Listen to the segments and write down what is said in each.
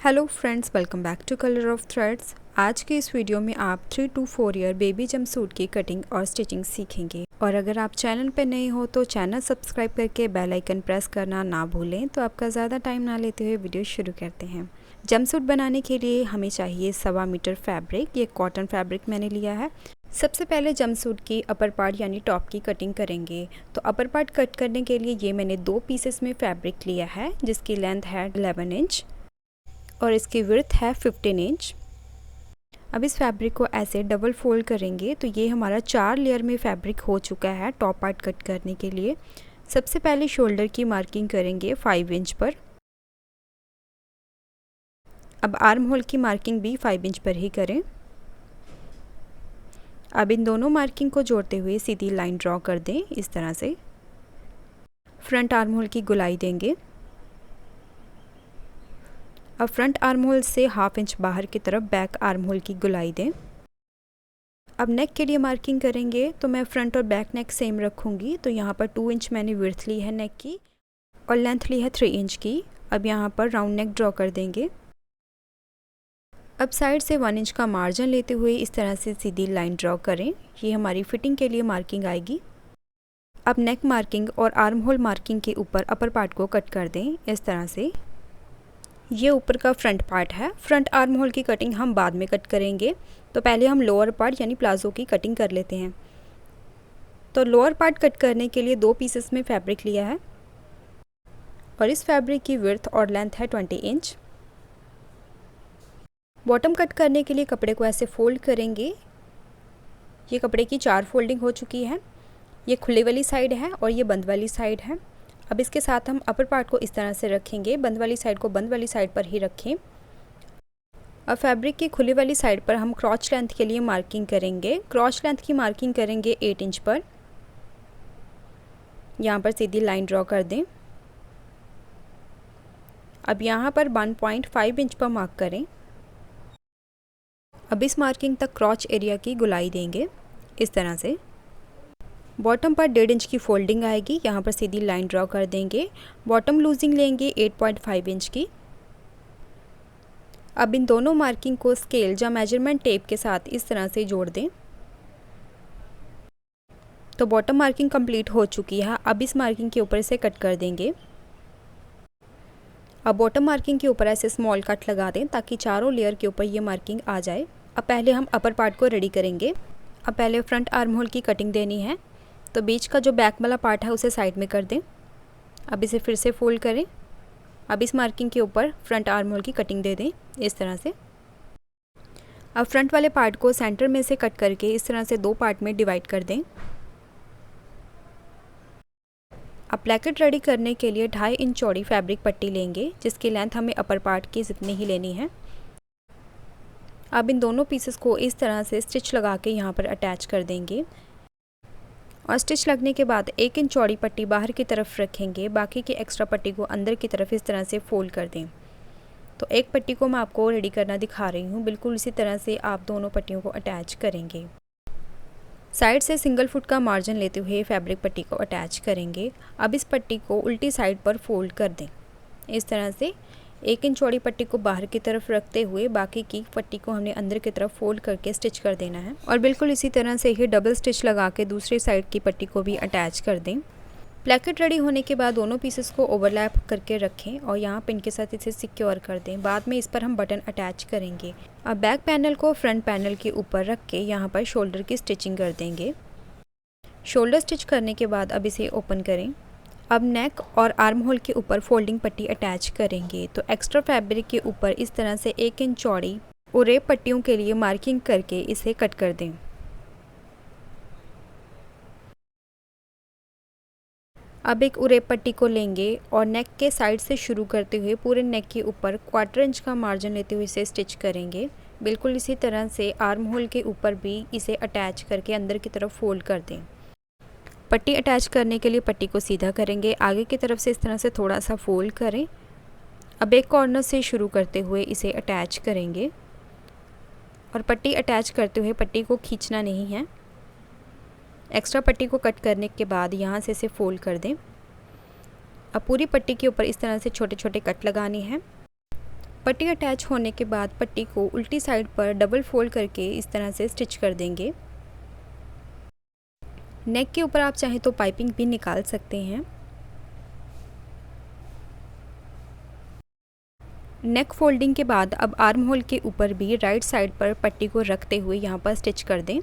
Hello friends, welcome back to colour of threads. आज के इस वीडियो में आप 3 to 4 ईयर बेबी जंपसूट की कटिंग और स्टिचिंग सीखेंगे। और अगर आप चैनल पर नए हो तो चैनल सब्सक्राइब करके बेल आइकन प्रेस करना ना भूलें। तो आपका ज़्यादा टाइम ना लेते हुए वीडियो शुरू करते हैं। जंपसूट बनाने के लिए हमें चाहिए 1.25 मीटर फैब्रिक। ये कॉटन फैब्रिक मैंने लिया है। सबसे पहले जंपसूट की अपर पार्ट यानी टॉप की कटिंग करेंगे। तो अपर पार्ट कट करने के लिए ये मैंने 2 पीसेस में फैब्रिक लिया है, जिसकी लेंथ है 11 इंच और इसकी विड्थ है 15 इंच। अब इस फैब्रिक को ऐसे डबल फोल्ड करेंगे तो ये हमारा 4 लेयर में फैब्रिक हो चुका है टॉप पार्ट कट करने के लिए। सबसे पहले शोल्डर की मार्किंग करेंगे 5 इंच पर। अब आर्म होल की मार्किंग भी 5 इंच पर ही करें। अब इन दोनों मार्किंग को जोड़ते हुए सीधी लाइन ड्रॉ कर दें इस तरह से। फ्रंट आर्म होल की गोलाई देंगे। अब फ्रंट आर्म होल से हाफ इंच बाहर की तरफ बैक आर्म होल की गोलाई दें। अब नेक के लिए मार्किंग करेंगे तो मैं फ्रंट और बैक नेक सेम रखूँगी। तो यहाँ पर 2 इंच मैंने विड्थ ली है नेक की और लेंथ ली है 3 इंच की। अब यहाँ पर राउंड नेक ड्रॉ कर देंगे। अब साइड से 1 इंच का मार्जिन लेते हुए इस तरह से सीधी लाइन ड्रॉ करें। ये हमारी फिटिंग के लिए मार्किंग आएगी। अब नेक मार्किंग और आर्म होल मार्किंग के ऊपर अपर पार्ट को कट कर दें इस तरह से। ये ऊपर का फ्रंट पार्ट है। फ्रंट आर्म होल की कटिंग हम बाद में कट करेंगे। तो पहले हम लोअर पार्ट यानी प्लाजो की कटिंग कर लेते हैं। तो लोअर पार्ट कट करने के लिए 2 पीसेस में फैब्रिक लिया है और इस फैब्रिक की विड्थ और लेंथ है 20 इंच। बॉटम कट करने के लिए कपड़े को ऐसे फोल्ड करेंगे। ये कपड़े की 4 फोल्डिंग हो चुकी है। ये खुली वाली साइड है और ये बंद वाली साइड है। अब इसके साथ हम अपर पार्ट को इस तरह से रखेंगे। बंद वाली साइड को बंद वाली साइड पर ही रखें। अब फैब्रिक की खुली वाली साइड पर हम क्रॉच लेंथ के लिए मार्किंग करेंगे। क्रॉच लेंथ की मार्किंग करेंगे 8 इंच पर। यहाँ पर सीधी लाइन ड्रॉ कर दें। अब यहाँ पर 1.5 इंच पर मार्क करें। अब इस मार्किंग तक क्रॉच एरिया की गुलाई देंगे इस तरह से। बॉटम पर 1.5 इंच की फोल्डिंग आएगी। यहाँ पर सीधी लाइन ड्रॉ कर देंगे। बॉटम लूजिंग लेंगे 8.5 इंच की। अब इन दोनों मार्किंग को स्केल या मेजरमेंट टेप के साथ इस तरह से जोड़ दें। तो बॉटम मार्किंग कंप्लीट हो चुकी है। अब इस मार्किंग के ऊपर से कट कर देंगे। अब बॉटम मार्किंग के ऊपर ऐसे स्मॉल कट लगा दें ताकि चारों लेयर के ऊपर ये मार्किंग आ जाए। अब पहले हम अपर पार्ट को रेडी करेंगे। अब पहले फ्रंट आर्म होल की कटिंग देनी है। तो बीच का जो बैक वाला पार्ट है उसे साइड में कर दें। अब इसे फिर से फोल्ड करें। अब इस मार्किंग के ऊपर फ्रंट आर्म होल की कटिंग दे दें इस तरह से। अब फ्रंट वाले पार्ट को सेंटर में से कट करके इस तरह से 2 पार्ट में डिवाइड कर दें। अब प्लेकेट रेडी करने के लिए 2.5 इंच चौड़ी फैब्रिक पट्टी लेंगे, जिसकी लेंथ हमें अपर पार्ट की जितनी ही लेनी है। अब इन दोनों पीसेस को इस तरह से स्टिच लगा के यहाँ पर अटैच कर देंगे और स्टिच लगने के बाद 1 इंच चौड़ी पट्टी बाहर की तरफ रखेंगे। बाकी की एक्स्ट्रा पट्टी को अंदर की तरफ इस तरह से फोल्ड कर दें। तो एक पट्टी को मैं आपको रेडी करना दिखा रही हूँ। बिल्कुल इसी तरह से आप दोनों पट्टियों को अटैच करेंगे। साइड से सिंगल फुट का मार्जिन लेते हुए फैब्रिक पट्टी को अटैच करेंगे। अब इस पट्टी को उल्टी साइड पर फोल्ड कर दें इस तरह से। 1 इंच चौड़ी पट्टी को बाहर की तरफ रखते हुए बाकी की पट्टी को हमने अंदर की तरफ फोल्ड करके स्टिच कर देना है। और बिल्कुल इसी तरह से ही डबल स्टिच लगा के दूसरी साइड की पट्टी को भी अटैच कर दें। प्लेकेट रेडी होने के बाद दोनों पीसेस को ओवरलैप करके रखें और यहाँ पिन के साथ इसे सिक्योर कर दें। बाद में इस पर हम बटन अटैच करेंगे। अब बैक पैनल को फ्रंट पैनल के ऊपर रख के यहाँ पर शोल्डर की स्टिचिंग कर देंगे। शोल्डर स्टिच करने के बाद अब इसे ओपन करें। अब नेक और आर्म होल के ऊपर फोल्डिंग पट्टी अटैच करेंगे। तो एक्स्ट्रा फैब्रिक के ऊपर इस तरह से 1 इंच चौड़ी उरेप पट्टियों के लिए मार्किंग करके इसे कट कर दें। अब एक उरेप पट्टी को लेंगे और नेक के साइड से शुरू करते हुए पूरे नेक के ऊपर 1/4 इंच का मार्जिन लेते हुए इसे स्टिच करेंगे। बिल्कुल इसी तरह से आर्म होल के ऊपर भी इसे अटैच करके अंदर की तरफ फोल्ड कर दें। पट्टी अटैच करने के लिए पट्टी को सीधा करेंगे। आगे की तरफ से इस तरह से थोड़ा सा फोल्ड करें। अब एक कॉर्नर से शुरू करते हुए इसे अटैच करेंगे और पट्टी अटैच करते हुए पट्टी को खींचना नहीं है। एक्स्ट्रा पट्टी को कट करने के बाद यहाँ से इसे फोल्ड कर दें। अब पूरी पट्टी के ऊपर इस तरह से छोटे छोटे कट लगाने हैं पट्टी अटैच होने के बाद पट्टी को उल्टी साइड पर डबल फोल्ड करके इस तरह से स्टिच कर देंगे। नेक के ऊपर आप चाहें तो पाइपिंग भी निकाल सकते हैं। नेक फोल्डिंग के बाद अब आर्म होल के ऊपर भी राइट साइड पर पट्टी को रखते हुए यहाँ पर स्टिच कर दें।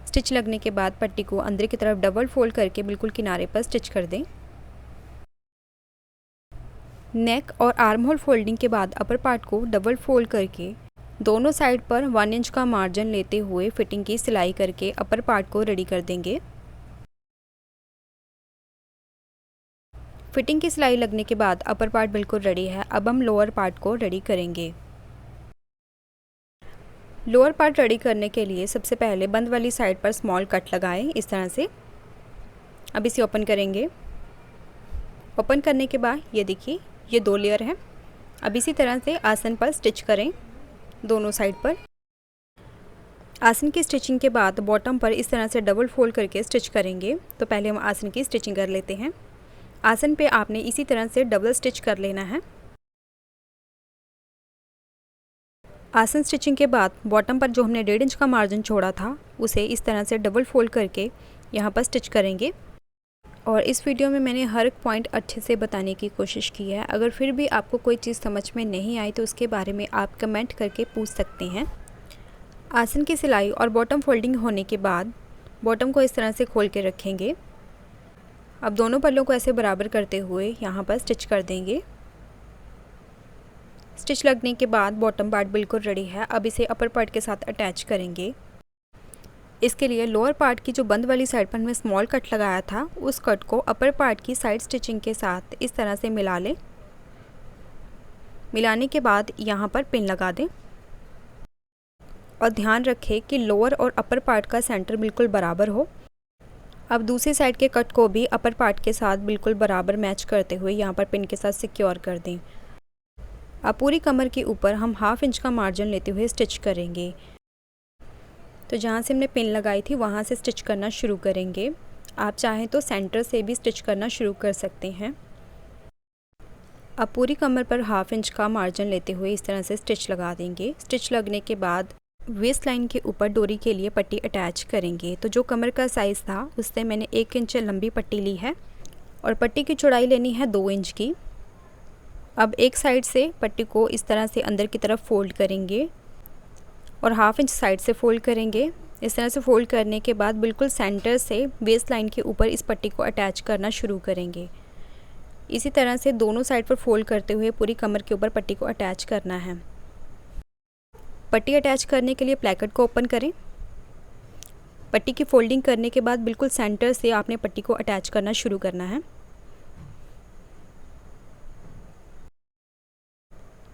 स्टिच लगने के बाद पट्टी को अंदर की तरफ डबल फोल्ड करके बिल्कुल किनारे पर स्टिच कर दें। नेक और आर्म होल फोल्डिंग के बाद अपर पार्ट को डबल फोल्ड करके दोनों साइड पर 1 इंच का मार्जिन लेते हुए फिटिंग की सिलाई करके अपर पार्ट को रेडी कर देंगे। फिटिंग की सिलाई लगने के बाद अपर पार्ट बिल्कुल रेडी है। अब हम लोअर पार्ट को रेडी करेंगे। लोअर पार्ट रेडी करने के लिए सबसे पहले बंद वाली साइड पर स्मॉल कट लगाएं इस तरह से। अब इसे ओपन करेंगे। ओपन करने के बाद ये देखिए ये 2 लेयर है। अब इसी तरह से आसन पर स्टिच करें दोनों साइड पर। आसन की स्टिचिंग के बाद बॉटम पर इस तरह से डबल फोल्ड करके स्टिच करेंगे। तो पहले हम आसन की स्टिचिंग कर लेते हैं। आसन पे आपने इसी तरह से डबल स्टिच कर लेना है। आसन स्टिचिंग के बाद बॉटम पर जो हमने 1.5 इंच का मार्जिन छोड़ा था उसे इस तरह से डबल फोल्ड करके यहाँ पर स्टिच करेंगे। और इस वीडियो में मैंने हर एक पॉइंट अच्छे से बताने की कोशिश की है। अगर फिर भी आपको कोई चीज़ समझ में नहीं आई तो उसके बारे में आप कमेंट करके पूछ सकते हैं। आसन की सिलाई और बॉटम फोल्डिंग होने के बाद बॉटम को इस तरह से खोल के रखेंगे। अब दोनों पल्लों को ऐसे बराबर करते हुए यहाँ पर स्टिच कर देंगे। स्टिच लगने के बाद बॉटम पार्ट बिल्कुल रेडी है। अब इसे अपर पार्ट के साथ अटैच करेंगे। इसके लिए लोअर पार्ट की जो बंद वाली साइड पर हमने स्मॉल कट लगाया था उस कट को अपर पार्ट की साइड स्टिचिंग के साथ इस तरह से मिला लें। मिलाने के बाद यहाँ पर पिन लगा दें और ध्यान रखें कि लोअर और अपर पार्ट का सेंटर बिल्कुल बराबर हो। अब दूसरी साइड के कट को भी अपर पार्ट के साथ बिल्कुल बराबर मैच करते हुए यहाँ पर पिन के साथ सिक्योर कर दें। अब पूरी कमर के ऊपर हम 1/2 इंच का मार्जिन लेते हुए स्टिच करेंगे। तो जहाँ से हमने पिन लगाई थी वहाँ से स्टिच करना शुरू करेंगे। आप चाहें तो सेंटर से भी स्टिच करना शुरू कर सकते हैं। अब पूरी कमर पर 1/2 इंच का मार्जिन लेते हुए इस तरह से स्टिच लगा देंगे। स्टिच लगने के बाद वेस्ट लाइन के ऊपर डोरी के लिए पट्टी अटैच करेंगे। तो जो कमर का साइज़ था उससे मैंने 1 इंच लंबी पट्टी ली है और पट्टी की चौड़ाई लेनी है 2 इंच की। अब एक साइड से पट्टी को इस तरह से अंदर की तरफ फोल्ड करेंगे और 1/2 इंच साइड से फोल्ड करेंगे। इस तरह से फोल्ड करने के बाद बिल्कुल सेंटर से वेस्ट लाइन के ऊपर इस पट्टी को अटैच करना शुरू करेंगे। इसी तरह से दोनों साइड पर फोल्ड करते हुए पूरी कमर के ऊपर पट्टी को अटैच करना है। पट्टी अटैच करने के लिए प्लेकेट को ओपन करें। पट्टी की फोल्डिंग करने के बाद बिल्कुल सेंटर से आपने पट्टी को अटैच करना शुरू करना है।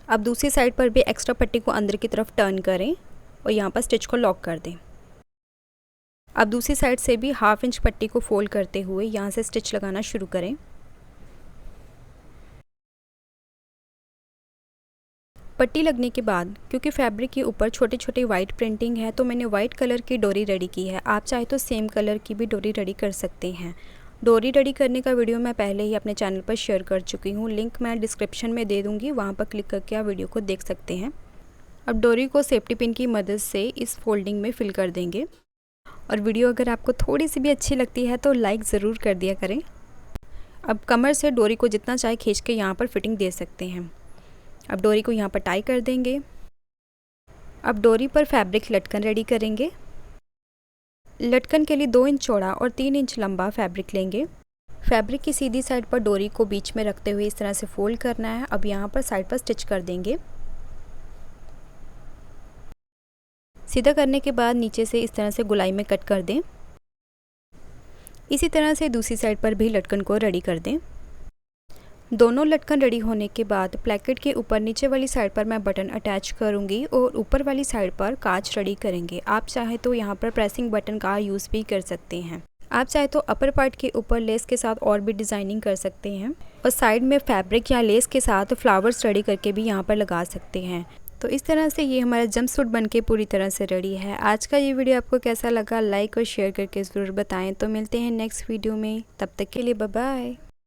अब दूसरी साइड पर भी एक्स्ट्रा पट्टी को अंदर की तरफ टर्न करें और यहाँ पर स्टिच को लॉक कर दें। अब दूसरी साइड से भी 1/2 इंच पट्टी को फोल्ड करते हुए यहाँ से स्टिच लगाना शुरू करें। पट्टी लगने के बाद क्योंकि फैब्रिक के ऊपर छोटी छोटी वाइट प्रिंटिंग है तो मैंने वाइट कलर की डोरी रेडी की है। आप चाहे तो सेम कलर की भी डोरी रेडी कर सकते हैं। डोरी रेडी करने का वीडियो मैं पहले ही अपने चैनल पर शेयर कर चुकी हूँ। लिंक मैं डिस्क्रिप्शन में दे दूँगी, वहाँ पर क्लिक करके आप वीडियो को देख सकते हैं। अब डोरी को सेफ्टी पिन की मदद से इस फोल्डिंग में फिल कर देंगे। और वीडियो अगर आपको थोड़ी सी भी अच्छी लगती है तो लाइक ज़रूर कर दिया करें। अब कमर से डोरी को जितना चाहे खींच के यहाँ पर फिटिंग दे सकते हैं। अब डोरी को यहाँ पर टाई कर देंगे। अब डोरी पर फैब्रिक लटकन रेडी करेंगे। लटकन के लिए 2 इंच चौड़ा और 3 इंच लंबा फैब्रिक लेंगे। फैब्रिक की सीधी साइड पर डोरी को बीच में रखते हुए इस तरह से फोल्ड करना है। अब यहाँ पर साइड पर स्टिच कर देंगे। सीधा करने के बाद नीचे से इस तरह से गोलाई में कट कर दें। इसी तरह से दूसरी साइड पर भी लटकन को रेडी कर दें। दोनों लटकन रेडी होने के बाद प्लेकेट के ऊपर नीचे वाली साइड पर मैं बटन अटैच करूंगी और ऊपर वाली साइड पर कांच रेडी करेंगे। आप चाहे तो यहाँ पर प्रेसिंग बटन का यूज़ भी कर सकते हैं। आप चाहे तो अपर पार्ट के ऊपर लेस के साथ और भी डिज़ाइनिंग कर सकते हैं और साइड में फैब्रिक या लेस के साथ फ्लावर्स रेडी करके भी यहाँ पर लगा सकते हैं। तो इस तरह से ये हमारा जंपसूट बनके पूरी तरह से रेडी है। आज का ये वीडियो आपको कैसा लगा लाइक और शेयर करके ज़रूर बताएं। तो मिलते हैं नेक्स्ट वीडियो में, तब तक के लिए बाय बाय।